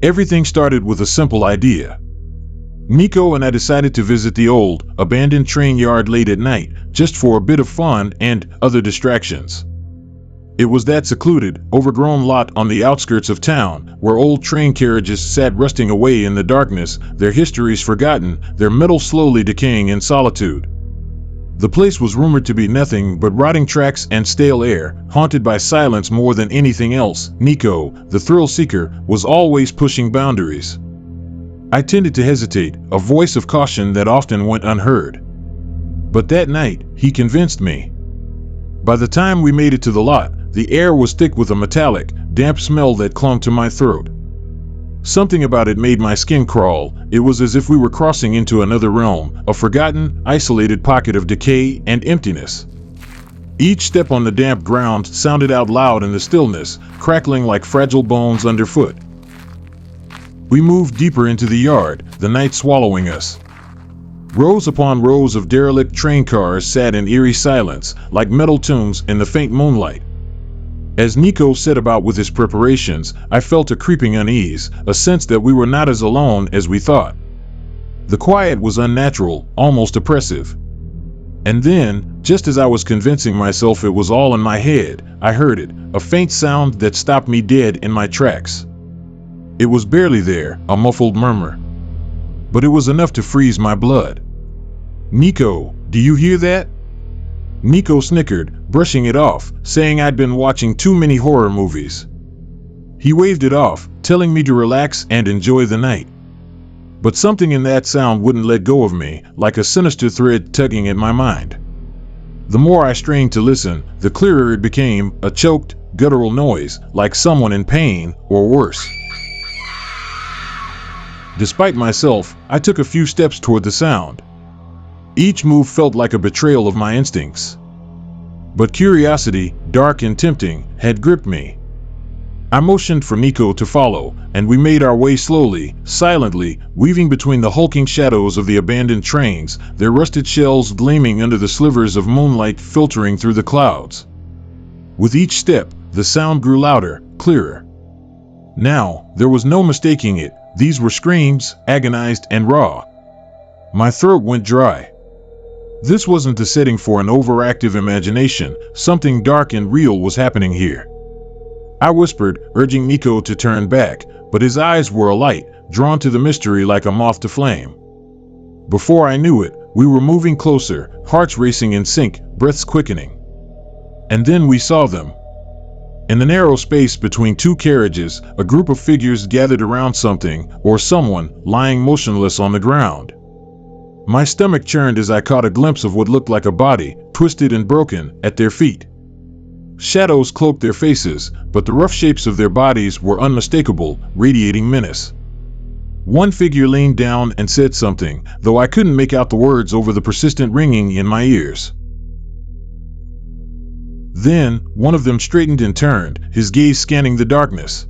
Everything started with a simple idea. Nico and I decided to visit the old, abandoned train yard late at night, just for a bit of fun and other distractions. It was that secluded, overgrown lot on the outskirts of town, where old train carriages sat rusting away in the darkness, their histories forgotten, their metal slowly decaying in solitude. The place was rumored to be nothing but rotting tracks and stale air, haunted by silence more than anything else. Nico, the thrill-seeker, was always pushing boundaries. I tended to hesitate, a voice of caution that often went unheard. But that night, he convinced me. By the time we made it to the lot, the air was thick with a metallic, damp smell that clung to my throat. Something about it made my skin crawl. It was as if we were crossing into another realm, a forgotten, isolated pocket of decay and emptiness. Each step on the damp ground sounded out loud in the stillness, crackling like fragile bones underfoot. We moved deeper into the yard, the night swallowing us. Rows upon rows of derelict train cars sat in eerie silence, like metal tombs in the faint moonlight. As Nico set about with his preparations, I felt a creeping unease, a sense that we were not as alone as we thought. The quiet was unnatural, almost oppressive. And then, just as I was convincing myself it was all in my head, I heard it, a faint sound that stopped me dead in my tracks. It was barely there, a muffled murmur. But it was enough to freeze my blood. "Nico, do you hear that?" Nico snickered, brushing it off, saying I'd been watching too many horror movies. He waved it off, telling me to relax and enjoy the night. But something in that sound wouldn't let go of me, like a sinister thread tugging at my mind. The more I strained to listen, the clearer it became, a choked, guttural noise, like someone in pain, or worse. Despite myself, I took a few steps toward the sound. Each move felt like a betrayal of my instincts. But curiosity, dark and tempting, had gripped me. I motioned for Nico to follow, and we made our way slowly, silently, weaving between the hulking shadows of the abandoned trains, their rusted shells gleaming under the slivers of moonlight filtering through the clouds. With each step, the sound grew louder, clearer. Now, there was no mistaking it. These were screams, agonized and raw. My throat went dry. This wasn't the setting for an overactive imagination. Something dark and real was happening here. I whispered, urging Nico to turn back, but his eyes were alight, drawn to the mystery like a moth to flame. Before I knew it, we were moving closer, hearts racing in sync, breaths quickening. And then we saw them. In the narrow space between two carriages, a group of figures gathered around something, or someone, lying motionless on the ground. My stomach churned as I caught a glimpse of what looked like a body, twisted and broken, at their feet. Shadows cloaked their faces, but the rough shapes of their bodies were unmistakable, radiating menace. One figure leaned down and said something, though I couldn't make out the words over the persistent ringing in my ears. Then, one of them straightened and turned, his gaze scanning the darkness.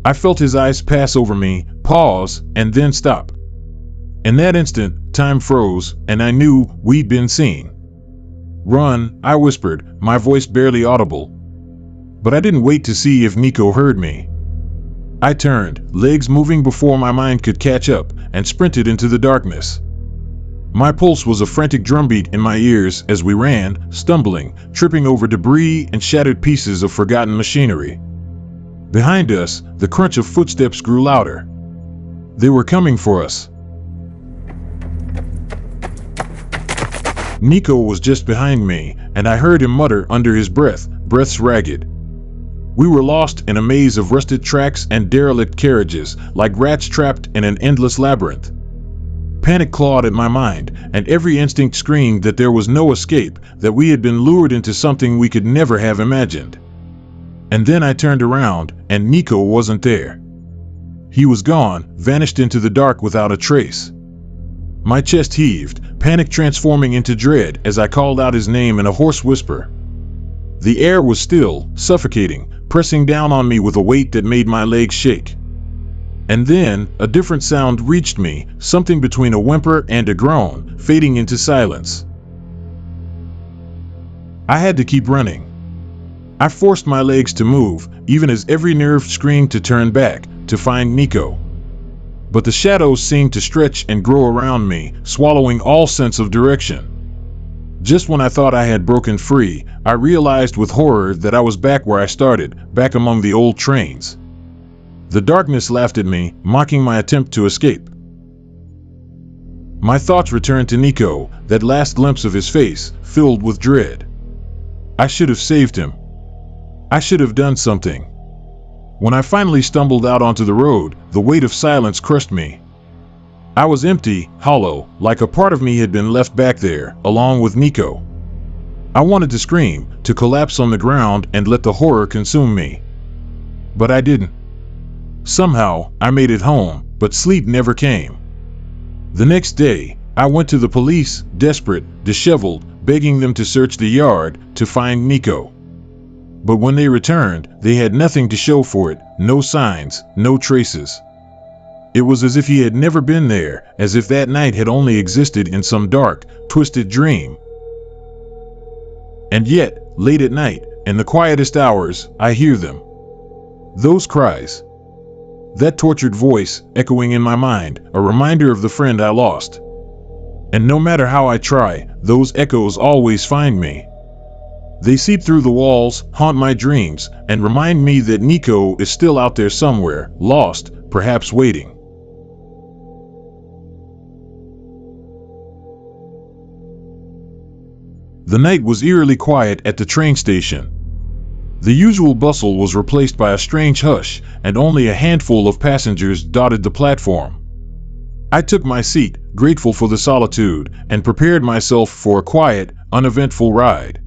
I felt his eyes pass over me, pause, and then stop. In that instant, time froze, and I knew we'd been seen. "Run," I whispered, my voice barely audible. But I didn't wait to see if Nico heard me. I turned, legs moving before my mind could catch up, and sprinted into the darkness. My pulse was a frantic drumbeat in my ears as we ran, stumbling, tripping over debris and shattered pieces of forgotten machinery. Behind us, the crunch of footsteps grew louder. They were coming for us. Nico was just behind me, and I heard him mutter under his breath, breaths ragged. We were lost in a maze of rusted tracks and derelict carriages, like rats trapped in an endless labyrinth. Panic clawed at my mind, and every instinct screamed that there was no escape, that we had been lured into something we could never have imagined. And then I turned around, and Nico wasn't there. He was gone, vanished into the dark without a trace. My chest heaved, panic transforming into dread as I called out his name in a hoarse whisper. The air was still, suffocating, pressing down on me with a weight that made my legs shake. And then, a different sound reached me, something between a whimper and a groan, fading into silence. I had to keep running. I forced my legs to move, even as every nerve screamed to turn back, to find Nico. But the shadows seemed to stretch and grow around me, swallowing all sense of direction. Just when I thought I had broken free, I realized with horror that I was back where I started, back among the old trains. The darkness laughed at me, mocking my attempt to escape. My thoughts returned to Nico, that last glimpse of his face, filled with dread. I should have saved him. I should have done something. When I finally stumbled out onto the road, the weight of silence crushed me. I was empty, hollow, like a part of me had been left back there, along with Nico. I wanted to scream, to collapse on the ground and let the horror consume me. But I didn't. Somehow, I made it home, but sleep never came. The next day, I went to the police, desperate, disheveled, begging them to search the yard to find Nico. But when they returned, they had nothing to show for it, no signs, no traces. It was as if he had never been there, as if that night had only existed in some dark, twisted dream. And yet, late at night, in the quietest hours, I hear them. Those cries. That tortured voice, echoing in my mind, a reminder of the friend I lost. And no matter how I try, those echoes always find me. They seep through the walls, haunt my dreams, and remind me that Nico is still out there somewhere, lost, perhaps waiting. The night was eerily quiet at the train station. The usual bustle was replaced by a strange hush, and only a handful of passengers dotted the platform. I took my seat, grateful for the solitude, and prepared myself for a quiet, uneventful ride.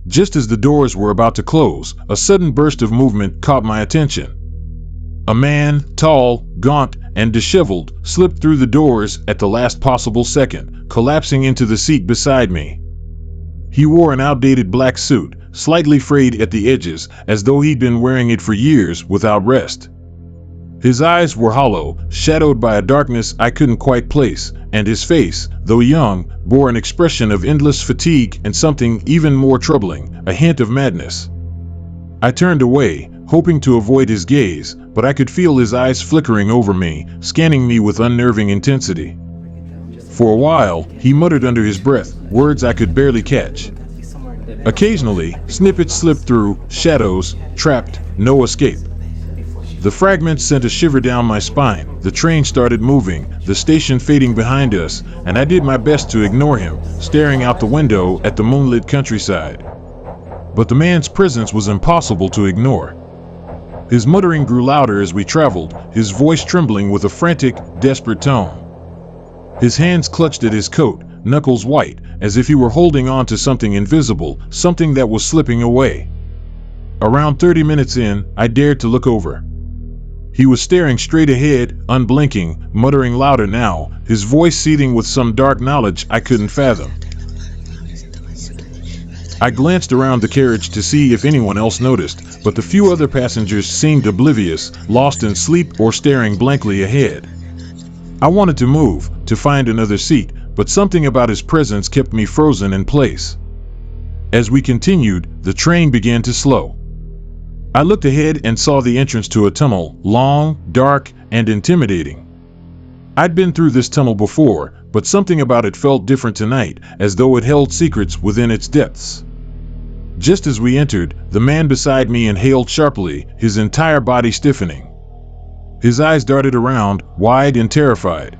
Just as the doors were about to close, a sudden burst of movement caught my attention. A man, tall, gaunt, and disheveled, slipped through the doors at the last possible second, collapsing into the seat beside me. He wore an outdated black suit, slightly frayed at the edges, as though he'd been wearing it for years without rest. His eyes were hollow, shadowed by a darkness I couldn't quite place, and his face, though young, bore an expression of endless fatigue and something even more troubling, a hint of madness. I turned away, hoping to avoid his gaze, but I could feel his eyes flickering over me, scanning me with unnerving intensity. For a while, he muttered under his breath, words I could barely catch. Occasionally, snippets slipped through, shadows, trapped, no escape. The fragments sent a shiver down my spine. The train started moving, the station fading behind us, and I did my best to ignore him, staring out the window at the moonlit countryside. But the man's presence was impossible to ignore. His muttering grew louder as we traveled, his voice trembling with a frantic, desperate tone. His hands clutched at his coat, knuckles white, as if he were holding on to something invisible, something that was slipping away. Around 30 minutes in, I dared to look over. He was staring straight ahead, unblinking, muttering louder now, his voice seething with some dark knowledge I couldn't fathom. I glanced around the carriage to see if anyone else noticed, but the few other passengers seemed oblivious, lost in sleep or staring blankly ahead. I wanted to move, to find another seat, but something about his presence kept me frozen in place. As we continued, the train began to slow. I looked ahead and saw the entrance to a tunnel, long, dark, and intimidating. I'd been through this tunnel before, but something about it felt different tonight, as though it held secrets within its depths. Just as we entered, the man beside me inhaled sharply, his entire body stiffening. His eyes darted around, wide and terrified.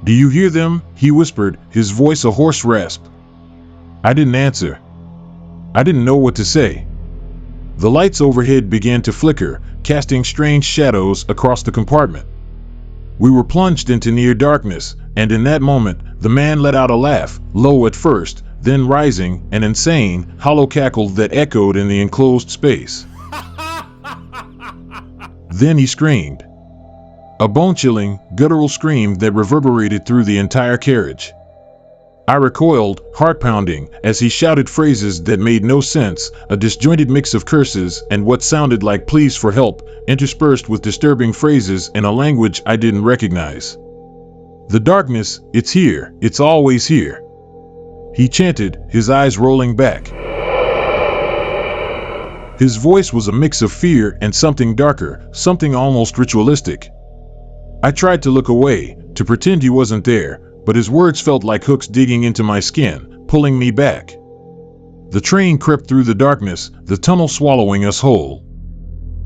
"Do you hear them?" he whispered, his voice a hoarse rasp. I didn't answer. I didn't know what to say. The lights overhead began to flicker, casting strange shadows across the compartment. We were plunged into near darkness, and in that moment, the man let out a laugh, low at first, then rising, an insane, hollow cackle that echoed in the enclosed space. Then he screamed. A bone-chilling, guttural scream that reverberated through the entire carriage. I recoiled, heart-pounding, as he shouted phrases that made no sense, a disjointed mix of curses and what sounded like pleas for help, interspersed with disturbing phrases in a language I didn't recognize. "The darkness, it's here, it's always here," he chanted, his eyes rolling back. His voice was a mix of fear and something darker, something almost ritualistic. I tried to look away, to pretend he wasn't there, but his words felt like hooks digging into my skin, pulling me back. The train crept through the darkness, the tunnel swallowing us whole.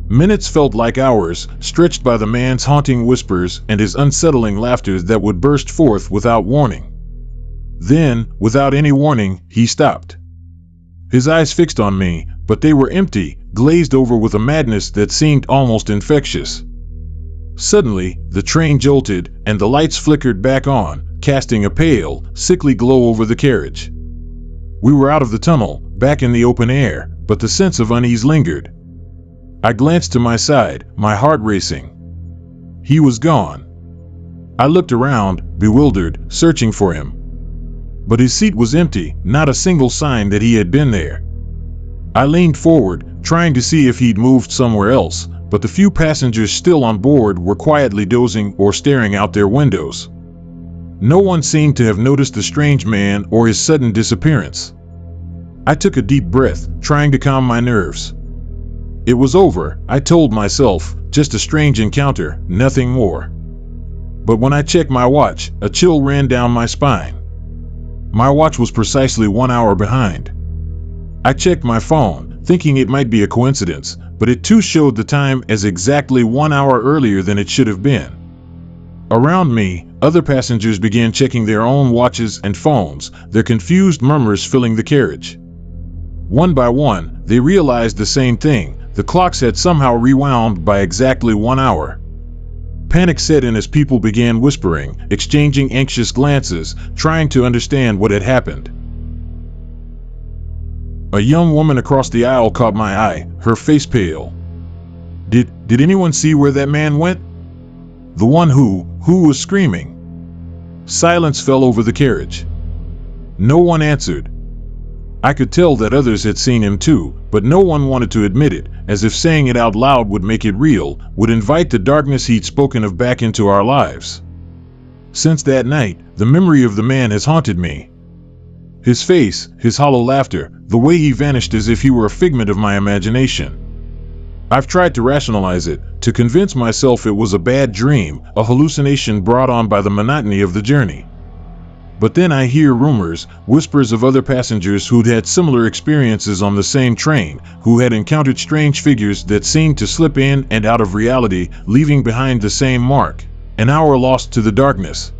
Minutes felt like hours, stretched by the man's haunting whispers and his unsettling laughter that would burst forth without warning. Then, without any warning, he stopped. His eyes fixed on me, but they were empty, glazed over with a madness that seemed almost infectious. Suddenly, the train jolted, and the lights flickered back on, casting a pale, sickly glow over the carriage. We were out of the tunnel, back in the open air, but the sense of unease lingered. I glanced to my side, my heart racing. He was gone. I looked around, bewildered, searching for him. But his seat was empty, not a single sign that he had been there. I leaned forward, trying to see if he'd moved somewhere else, but the few passengers still on board were quietly dozing or staring out their windows. No one seemed to have noticed the strange man or his sudden disappearance. I took a deep breath, trying to calm my nerves. It was over, I told myself, just a strange encounter, nothing more. But when I checked my watch, a chill ran down my spine. My watch was precisely 1 hour behind. I checked my phone, thinking it might be a coincidence, but it too showed the time as exactly 1 hour earlier than it should have been. Around me, other passengers began checking their own watches and phones, their confused murmurs filling the carriage. One by one, they realized the same thing. The clocks had somehow rewound by exactly 1 hour. Panic set in as people began whispering, exchanging anxious glances, trying to understand what had happened. A young woman across the aisle caught my eye, her face pale. Did anyone see where that man went? The one who was screaming. Silence fell over the carriage. No one answered. I could tell that others had seen him too, but no one wanted to admit it, as if saying it out loud would make it real, would invite the darkness he'd spoken of back into our lives. Since that night, the memory of the man has haunted me. His face, his hollow laughter, the way he vanished as if he were a figment of my imagination. I've tried to rationalize it, to convince myself it was a bad dream, a hallucination brought on by the monotony of the journey. But then I hear rumors, whispers of other passengers who'd had similar experiences on the same train, who had encountered strange figures that seemed to slip in and out of reality, leaving behind the same mark, an hour lost to the darkness.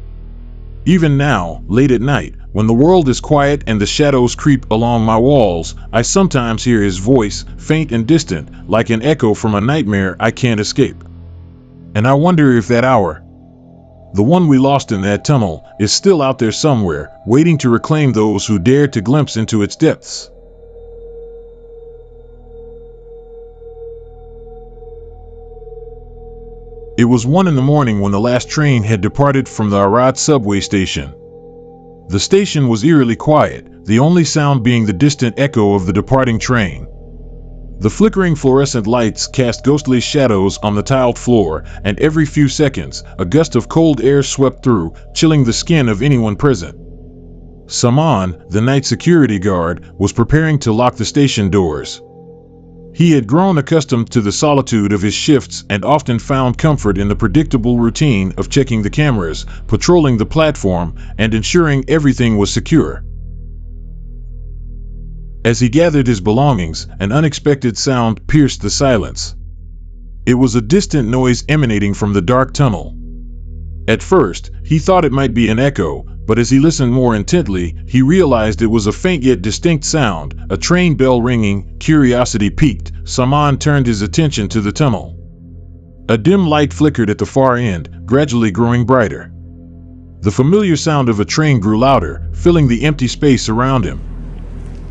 Even now, late at night, when the world is quiet and the shadows creep along my walls, I sometimes hear his voice, faint and distant, like an echo from a nightmare I can't escape. And I wonder if that hour, the one we lost in that tunnel, is still out there somewhere, waiting to reclaim those who dared to glimpse into its depths. It was 1 a.m. when the last train had departed from the Arad subway station. The station was eerily quiet, the only sound being the distant echo of the departing train. The flickering fluorescent lights cast ghostly shadows on the tiled floor, and every few seconds, a gust of cold air swept through, chilling the skin of anyone present. Saman, the night security guard, was preparing to lock the station doors. He had grown accustomed to the solitude of his shifts and often found comfort in the predictable routine of checking the cameras, patrolling the platform, and ensuring everything was secure. As he gathered his belongings, an unexpected sound pierced the silence. It was a distant noise emanating from the dark tunnel. At first, he thought it might be an echo, but as he listened more intently, he realized it was a faint yet distinct sound, a train bell ringing. Curiosity piqued, Saman turned his attention to the tunnel. A dim light flickered at the far end, gradually growing brighter. The familiar sound of a train grew louder, filling the empty space around him.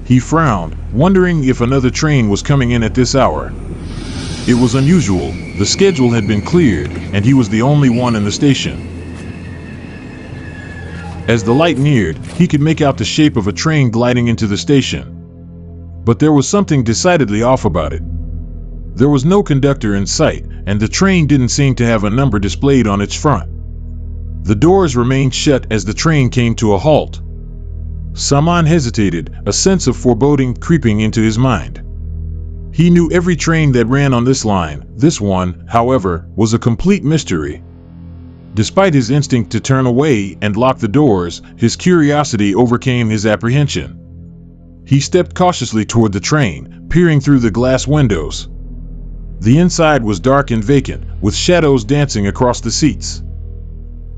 He frowned, wondering if another train was coming in at this hour. It was unusual, the schedule had been cleared, and he was the only one in the station. As the light neared, he could make out the shape of a train gliding into the station. But there was something decidedly off about it. There was no conductor in sight, and the train didn't seem to have a number displayed on its front. The doors remained shut as the train came to a halt. Saman hesitated, a sense of foreboding creeping into his mind. He knew every train that ran on this line. This one, however, was a complete mystery. Despite his instinct to turn away and lock the doors, his curiosity overcame his apprehension. He stepped cautiously toward the train, peering through the glass windows. The inside was dark and vacant, with shadows dancing across the seats.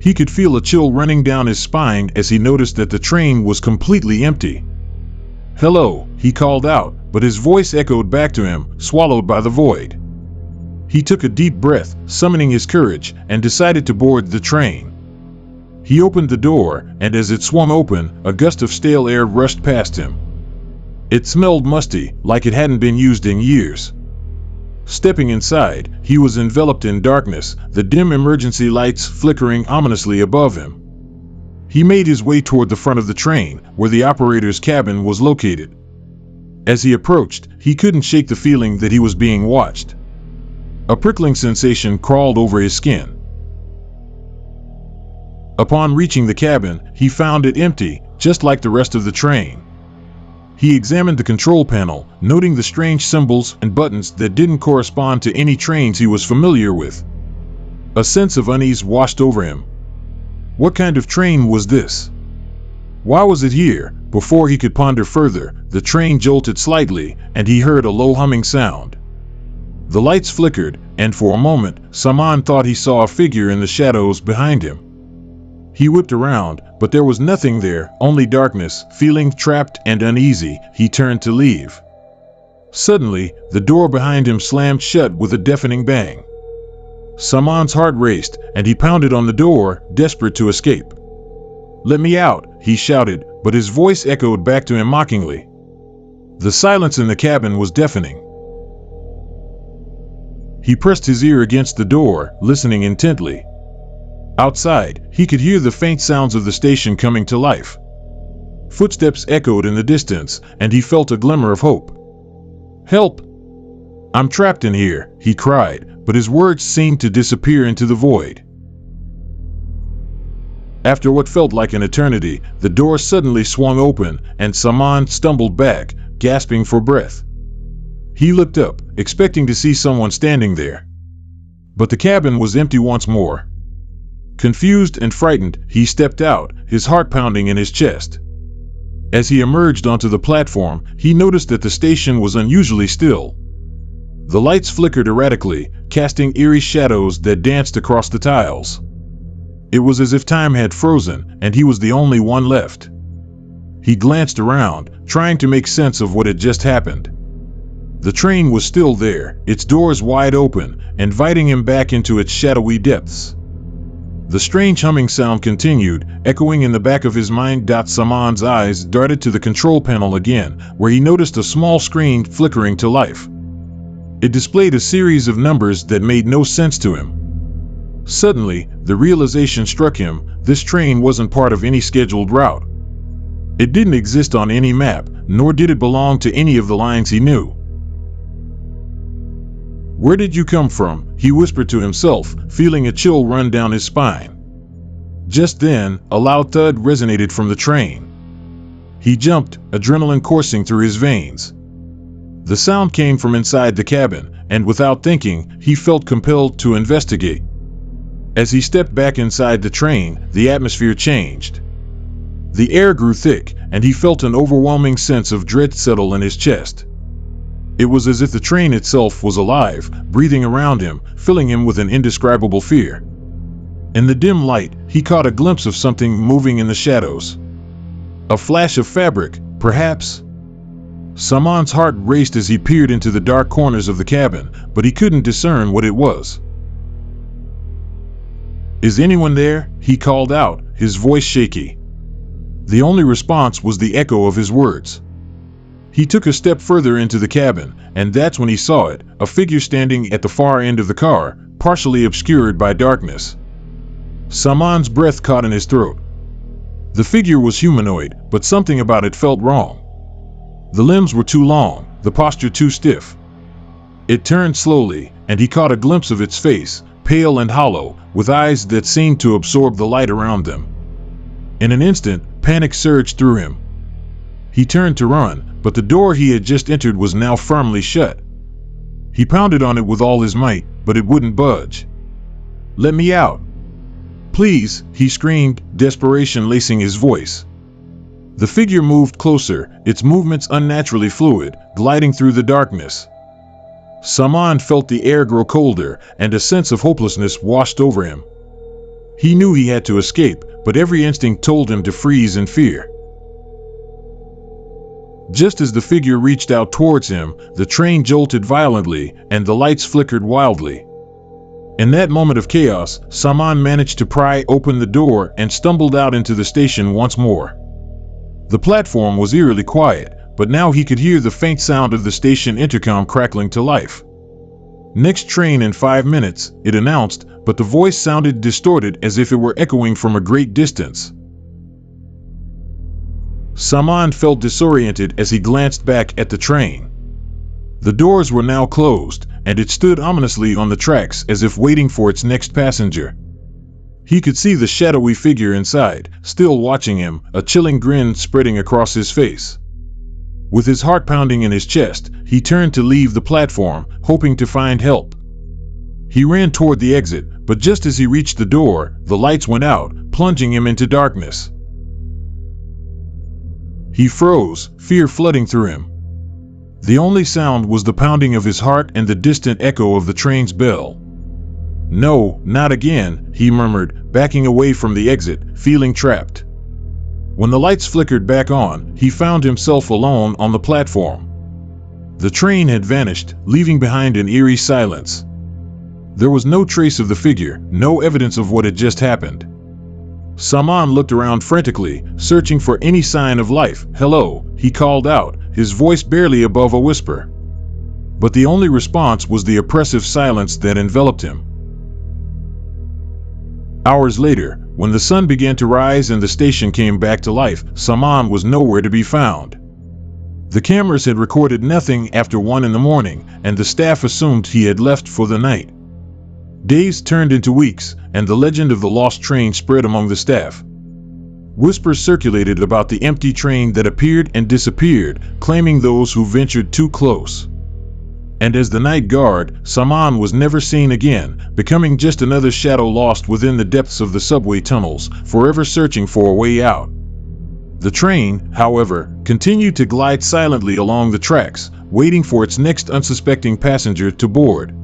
He could feel a chill running down his spine as he noticed that the train was completely empty. "Hello," he called out, but his voice echoed back to him, swallowed by the void. He took a deep breath, summoning his courage, and decided to board the train. He opened the door, and as it swung open, a gust of stale air rushed past him. It smelled musty, like it hadn't been used in years. Stepping inside, he was enveloped in darkness, the dim emergency lights flickering ominously above him. He made his way toward the front of the train, where the operator's cabin was located. As he approached, he couldn't shake the feeling that he was being watched. A prickling sensation crawled over his skin. Upon reaching the cabin, he found it empty, just like the rest of the train. He examined the control panel, noting the strange symbols and buttons that didn't correspond to any trains he was familiar with. A sense of unease washed over him. What kind of train was this? Why was it here? Before he could ponder further, the train jolted slightly, and he heard a low humming sound. The lights flickered, and for a moment, Saman thought he saw a figure in the shadows behind him. He whipped around, but there was nothing there, only darkness. Feeling trapped and uneasy, he turned to leave. Suddenly, the door behind him slammed shut with a deafening bang. Saman's heart raced, and he pounded on the door, desperate to escape. "Let me out," he shouted, but his voice echoed back to him mockingly. The silence in the cabin was deafening. He pressed his ear against the door, listening intently. Outside, he could hear the faint sounds of the station coming to life. Footsteps echoed in the distance, and he felt a glimmer of hope. "Help! I'm trapped in here," he cried, but his words seemed to disappear into the void. After what felt like an eternity, the door suddenly swung open, and Saman stumbled back, gasping for breath. He looked up, expecting to see someone standing there. But the cabin was empty once more. Confused and frightened, he stepped out, his heart pounding in his chest. As he emerged onto the platform, he noticed that the station was unusually still. The lights flickered erratically, casting eerie shadows that danced across the tiles. It was as if time had frozen, and he was the only one left. He glanced around, trying to make sense of what had just happened. The train was still there, its doors wide open, inviting him back into its shadowy depths. The strange humming sound continued, echoing in the back of his mind. Saman's eyes darted to the control panel again, where he noticed a small screen flickering to life. It displayed a series of numbers that made no sense to him. Suddenly, the realization struck him: this train wasn't part of any scheduled route. It didn't exist on any map, nor did it belong to any of the lines he knew. "Where did you come from?" he whispered to himself, feeling a chill run down his spine. Just then, a loud thud resonated from the train. He jumped, adrenaline coursing through his veins. The sound came from inside the cabin, and without thinking, he felt compelled to investigate. As he stepped back inside the train, the atmosphere changed. The air grew thick, and he felt an overwhelming sense of dread settle in his chest. It was as if the train itself was alive, breathing around him, filling him with an indescribable fear. In the dim light, he caught a glimpse of something moving in the shadows. A flash of fabric, perhaps? Saman's heart raced as he peered into the dark corners of the cabin, but he couldn't discern what it was. "Is anyone there?" he called out, his voice shaky. The only response was the echo of his words. He took a step further into the cabin, and that's when he saw it, a figure standing at the far end of the car, partially obscured by darkness. Saman's breath caught in his throat. The figure was humanoid, but something about it felt wrong. The limbs were too long, the posture too stiff. It turned slowly, and he caught a glimpse of its face, pale and hollow, with eyes that seemed to absorb the light around them. In an instant, panic surged through him. He turned to run, but the door he had just entered was now firmly shut. He pounded on it with all his might, but it wouldn't budge. "Let me out! Please," he screamed, desperation lacing his voice. The figure moved closer, its movements unnaturally fluid, gliding through the darkness. Saman felt the air grow colder, and a sense of hopelessness washed over him. He knew he had to escape, but every instinct told him to freeze in fear. Just as the figure reached out towards him, the train jolted violently, and the lights flickered wildly. In that moment of chaos, Saman managed to pry open the door and stumbled out into the station once more. The platform was eerily quiet, but now he could hear the faint sound of the station intercom crackling to life. "Next train in 5 minutes," it announced, but the voice sounded distorted as if it were echoing from a great distance. Saman felt disoriented as he glanced back at the train. The doors were now closed, and it stood ominously on the tracks as if waiting for its next passenger. He could see the shadowy figure inside, still watching him, a chilling grin spreading across his face. With his heart pounding in his chest, he turned to leave the platform, hoping to find help. He ran toward the exit, but just as he reached the door, the lights went out, plunging him into darkness. He froze, fear flooding through him. The only sound was the pounding of his heart and the distant echo of the train's bell. "No, not again," he murmured, backing away from the exit, feeling trapped. When the lights flickered back on, he found himself alone on the platform. The train had vanished, leaving behind an eerie silence. There was no trace of the figure, no evidence of what had just happened. Saman looked around frantically, searching for any sign of life. "Hello," he called out, his voice barely above a whisper. But the only response was the oppressive silence that enveloped him. Hours later, when the sun began to rise and the station came back to life, Saman was nowhere to be found. The cameras had recorded nothing after 1 in the morning, and the staff assumed he had left for the night. Days turned into weeks, and the legend of the lost train spread among the staff. Whispers circulated about the empty train that appeared and disappeared, claiming those who ventured too close. And as the night guard, Saman was never seen again, becoming just another shadow lost within the depths of the subway tunnels, forever searching for a way out. The train, however, continued to glide silently along the tracks, waiting for its next unsuspecting passenger to board.